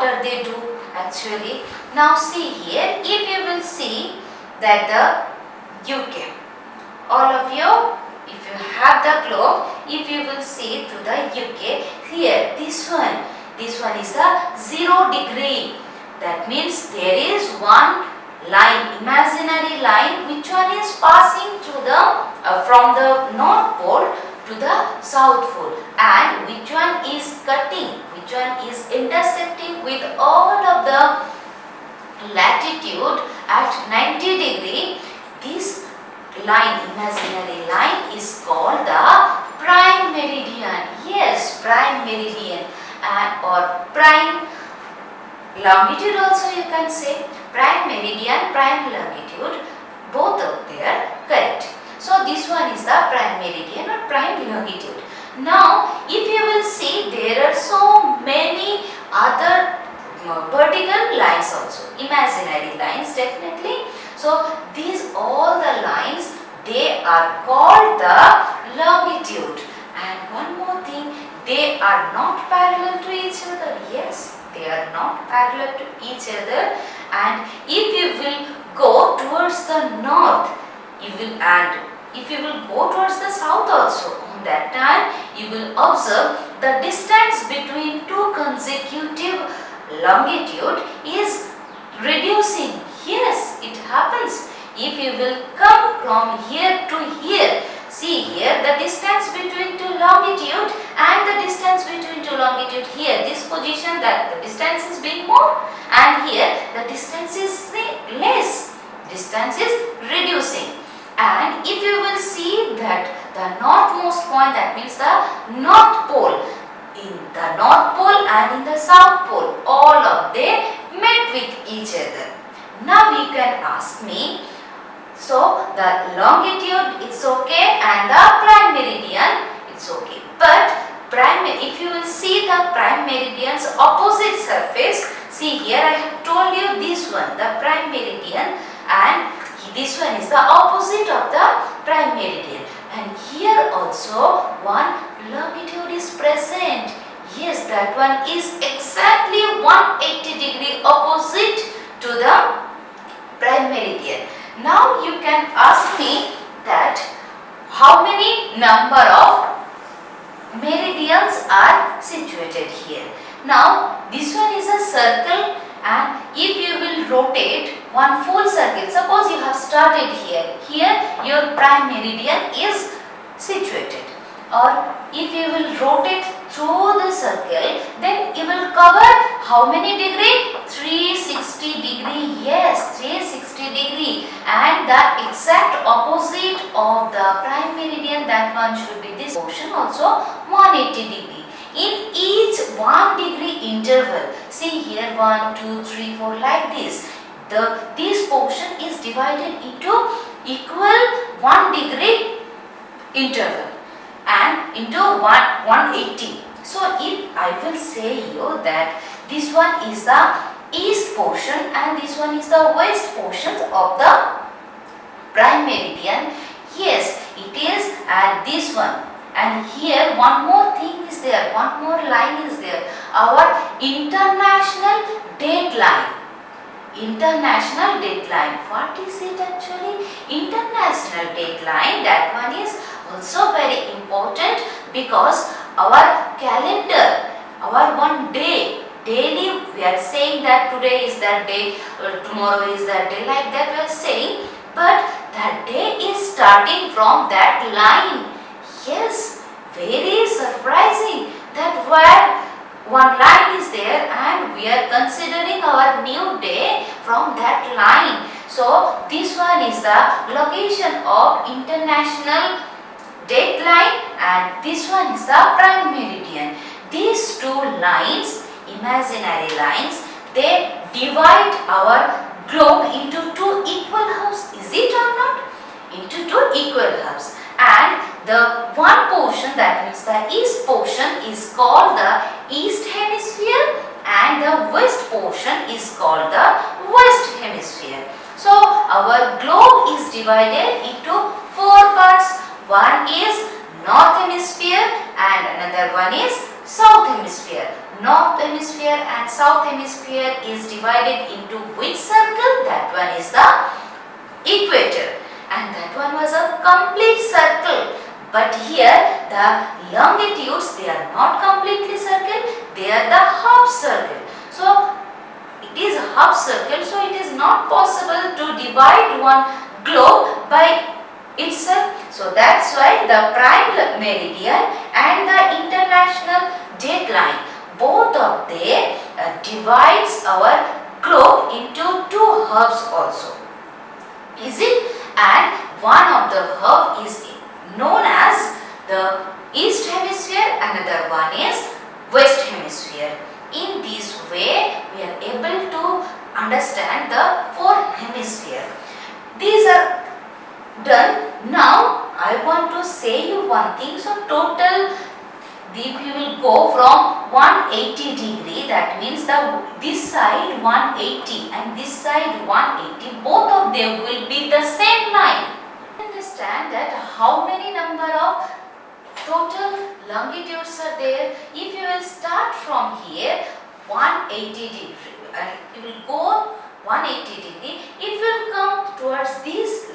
are they do actually? Now see here, if you will see that the UK, all of you, if you have the globe, if you will see to the UK, here this one is the 0 degree. That means there is one line, imaginary line, which one is passing through the from the North Pole to the South Pole, and which one is cutting, which one is intersecting with all of the latitude at 90 degree. This line, imaginary line, is called the prime meridian. Yes, prime meridian, and or prime longitude also you can say. Prime meridian, prime longitude, both of they are correct. So this one is the prime meridian or prime longitude. Now if you will see, there are so many other vertical lines also, imaginary lines definitely. So these all the lines, they are called the longitude. And one more thing, they are not parallel to each other. Yes, they are not parallel to each other. And if you will go towards the north, you will, and if you will go towards the south also, on that time you will observe the distance between two consecutive longitude is reducing. Yes, it happens. If you will come from here to here, see here the distance between two longitude and the distance between two longitude here, this position, that the distance is being more, and here the distance is less, distance is reducing. And if you will see that the northmost point, that means the North Pole, in the North Pole and in the South Pole, all of them met with each other. Now you can ask me, so the longitude it's okay and the prime meridian it's okay, but if you will see the prime meridian's opposite surface, see here I have told you this one, the prime meridian, and this one is the opposite of the prime meridian, and here also one longitude is present. Yes, that one is exactly 180 degree opposite to the prime meridian. Now you can ask me that how many number of meridians are situated here. Now this one is a circle, and if you will rotate one full circle, suppose you have started here, your prime meridian is situated, or if you will rotate through the circle, then you will cover how many degree? 360 degree. Yes, 360 degree, and the exact opposite of the prime meridian, that one should be this portion also, 180 degree. In each 1 degree interval, see here 1, 2, 3, 4 like this, this portion is divided into equal 1 degree interval and into 180. So if I will say you that this one is the east portion and this one is the west portion of the prime meridian, yes it is, and this one, and here one more thing is there, one more line is there, our international date line. International date line, what is it actually? International date line, that one is also very important, because our calendar, our one day, daily we are saying that today is that day, tomorrow is that day, like that we are saying, but that day is starting from that line. Yes, very surprising that where one line is there and we are considering our new day from that line. So this one is the location of international date line, and this one is the prime meridian. These two lines, imaginary lines, they divide our globe into two equal halves. Is it or not? Into two equal halves. And the one portion, that means the east portion, is called the east hemisphere, and the west portion is called the west hemisphere. So our globe is divided into 4 parts. One is north hemisphere and another one is south hemisphere. North hemisphere and south hemisphere is divided into which circle? That one is the equator, and that one was a complete circle. But here the longitudes, they are not completely circle, they are the half circle. So it is a half circle, so it is not possible to divide one globe by itself. So that's why the prime meridian and the international dateline, both of them divides our globe into two halves also. Is it? And one of the half is known as the east hemisphere, another one is west hemisphere. In this way we are able to understand the four hemisphere. These are done. Now I want to say you one thing. So total, if you will go from 180 degree, that means this side 180 and this side 180, both of them will be the same line. Understand that how many number of total longitudes are there. If you will start from here 180 degree and you will go 180 degree, it will come towards this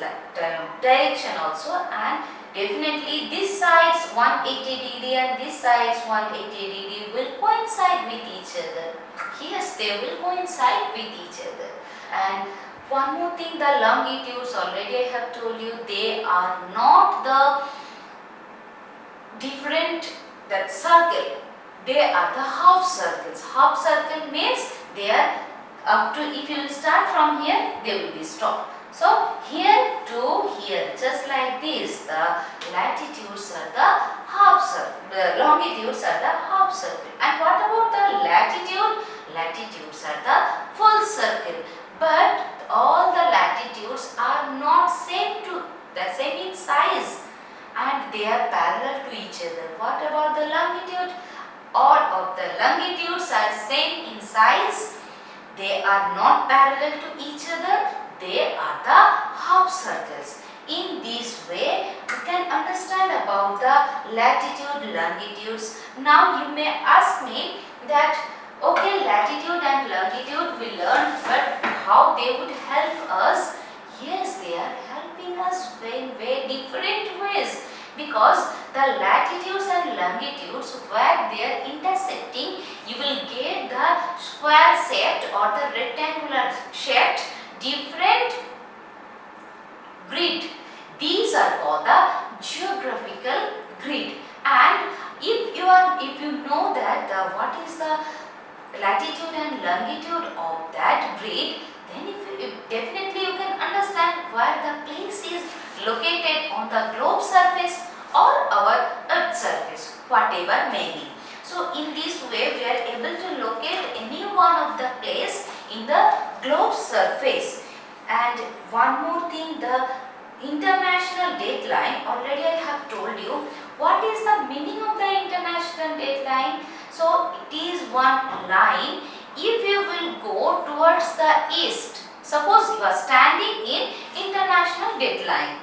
direction also, and definitely this sides 180 degree and this sides 180 degree will coincide with each other. Yes, they will coincide with each other. And one more thing, the longitudes, already I have told you, they are not the different that circle, they are the half circles. Half circle means they are up to, if you will start from here, they will be stopped. So here to here, just like this, the latitudes are the half circle, the longitudes are the half circle. And what about the latitude? Latitudes are the full circle. But all the latitudes are not same in size, and they are parallel to each other. What about the longitude? All of the longitudes are same in size. They are not parallel to each other. They are the half circles. In this way, you can understand about the latitude, longitudes. Now you may ask me that, okay, latitude and longitude we learned, but how they would help us? Yes, they are helping us in very different ways, because the latitudes and longitudes, where they are intersecting, you will get the square shaped or the rectangular shaped different grid. These are called the geographical grid. And if you know that what is the latitude and longitude of that grid, then definitely you can understand where the place is located on the globe surface or our earth surface, whatever may be. So in this way we are able to locate any one of the place in the globe surface. And one more thing, the international dateline, already I have told you. What is the meaning of the international dateline? So it is one line. If you will go towards the east, suppose you are standing in international dateline,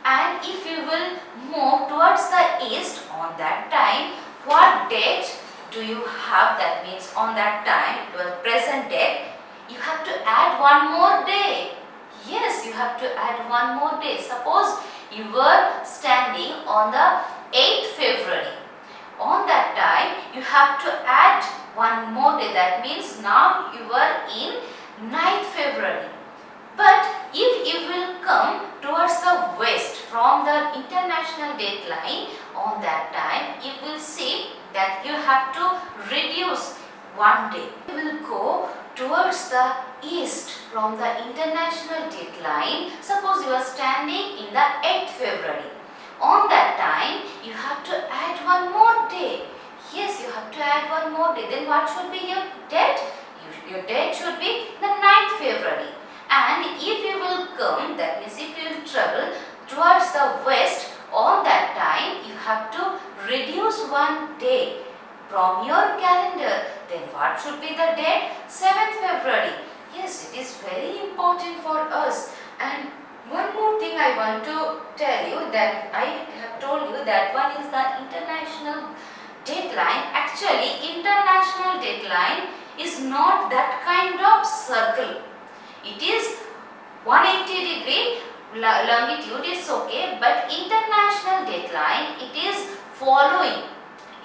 and if you will move towards the east, on that time, what date do you have? That means on that time, your present date, you have to add one more day. Yes, you have to add one more day. Suppose you were standing on the 8th February. On that time, you have to add one more day. That means now you are in 9th February. But if you will come towards the west from the international dateline, on that time, you will see that you have to reduce one day. You will go towards the east from the international dateline. Suppose you are standing in the 8th February. On that time, you have to add one more day. Yes, you have to add one more day. Then what should be your date? Your date should be the 9th February. And if you will come, that means if you will travel towards the west, on that time, you have to reduce one day from your calendar. Then what should be the date? 7th February. Yes, it is very important for us. And one more thing I want to tell you, that I have told you that one is the international dateline. Actually, international dateline is not that kind of circle. It is 180 degree longitude is okay, but international dateline, it is following.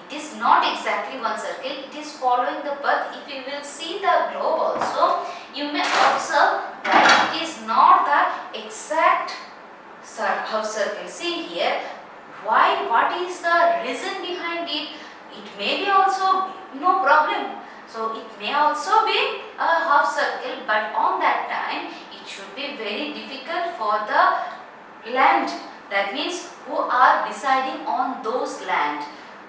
It is not exactly one circle, it is following the path. If you will see the globe also, you may observe that it is not the exact half circle. See here, why? What is the reason behind it? It may be also no problem. So it may also be a half circle, but on that time it should be very difficult for the land. That means who are deciding on those land,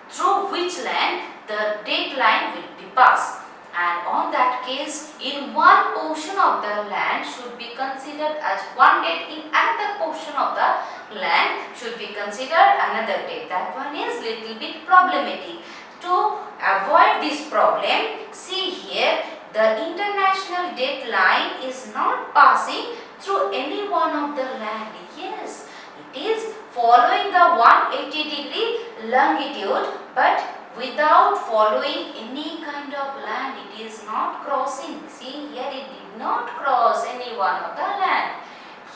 through which land the dateline will be passed. And on that case, in one portion of the land should be considered as one date, in another portion of the land should be considered another date. That one is little bit problematic. To avoid this problem, see here, the international dateline is not passing through any one of the land. Yes, it is following the 180 degree longitude, but without following any kind of land. It is not crossing. See here, it did not cross any one of the land.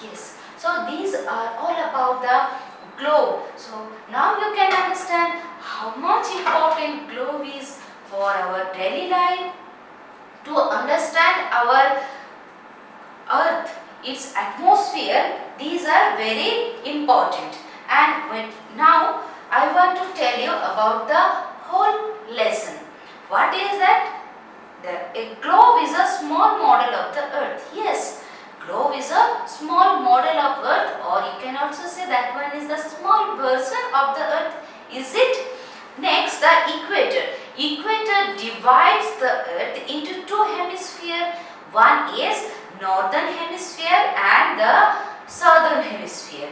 Yes, so these are all about the globe. So now you can understand how much important globe is for our daily life. To understand our earth, its atmosphere, these are very important. And now I want to tell you about the whole lesson. What is that? A globe is a small model of the earth. Yes, globe is a small model of earth, or you can also say that one is the small version of the earth. Is it? Next, the equator. Equator divides the earth into two hemispheres. One is northern hemisphere and the southern hemisphere.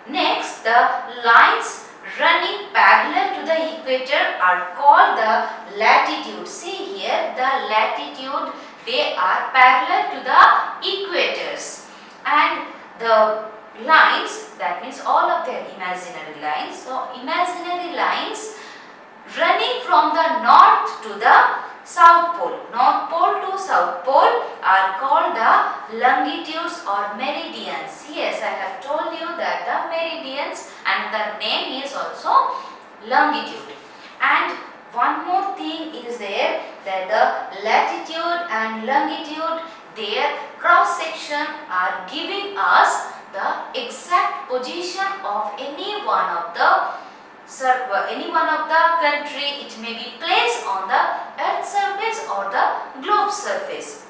Next, the lines running parallel to the equator are called the latitude. See here, the latitude, they are parallel to the equators. And the lines, that means all of their imaginary lines. So, imaginary lines running from the north to the south pole. North pole to south pole are called the longitudes or meridians. Yes, I have told you that the meridians, and the name is also longitude. And one more thing is there, that the latitude and longitude, their cross section are giving us the exact position of any one of the country. It may be placed on the earth surface or the globe surface.